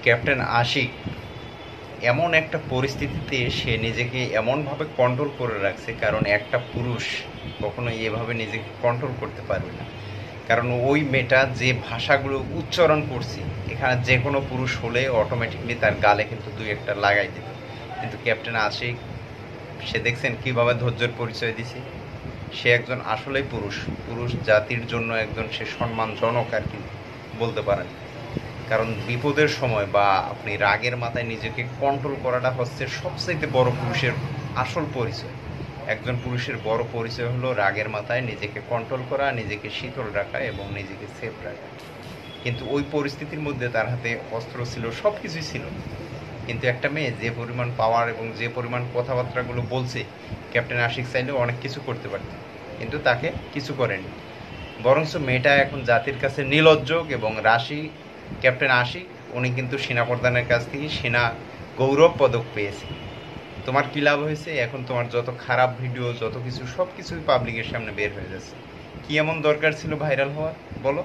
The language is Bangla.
ক্যাপ্টেন আশিক এমন একটা পরিস্থিতিতে সে নিজেকে এমনভাবে কন্ট্রোল করে রাখছে, কারণ একটা পুরুষ কখনোই এভাবে নিজেকে কন্ট্রোল করতে পারবে না। কারণ ওই মেয়েটা যে ভাষাগুলো উচ্চারণ করছে, এখানে যে কোনো পুরুষ হলে অটোমেটিকলি তার গালে কিন্তু দুই একটা লাগাই দেবে। কিন্তু ক্যাপ্টেন আশিক, সে দেখছেন কীভাবে ধৈর্যের পরিচয় দিছে। সে একজন আসলেই পুরুষ, পুরুষ জাতির জন্য একজন সে সম্মানজনক আর কি বলতে পারেন। কারণ বিপদের সময় বা আপনি রাগের মাথায় নিজেকে কন্ট্রোল করাটা হচ্ছে সবচাইতে বড় পুরুষের আসল পরিচয়। একজন পুরুষের বড় পরিচয় হলো রাগের মাথায় নিজেকে কন্ট্রোল করা, নিজেকে শীতল রাখা এবং নিজেকে সেফ রাখা। কিন্তু ওই পরিস্থিতির মধ্যে তার হাতে অস্ত্র ছিল, সব কিছুই ছিল। কিন্তু একটা মেয়ে যে পরিমাণ পাওয়ার এবং যে পরিমাণ কথাবার্তাগুলো বলছে, ক্যাপ্টেন আশিক চাইলেও অনেক কিছু করতে পারত, কিন্তু তাকে কিছু করেনি। বরঞ্চ মেয়েটা এখন জাতির কাছে নির্লজ্জ এবং রাশি। ক্যাপ্টেন আশিক উনি কিন্তু সেনাপ্রধানের কাছ থেকে সেনা গৌরব পদক পেয়েছে। তোমার কী লাভ হয়েছে? এখন তোমার যত খারাপ ভিডিও, যত কিছু, সব কিছুই পাবলিকের সামনে বের হয়ে যাচ্ছে। কি এমন দরকার ছিল ভাইরাল হওয়ার, বলো?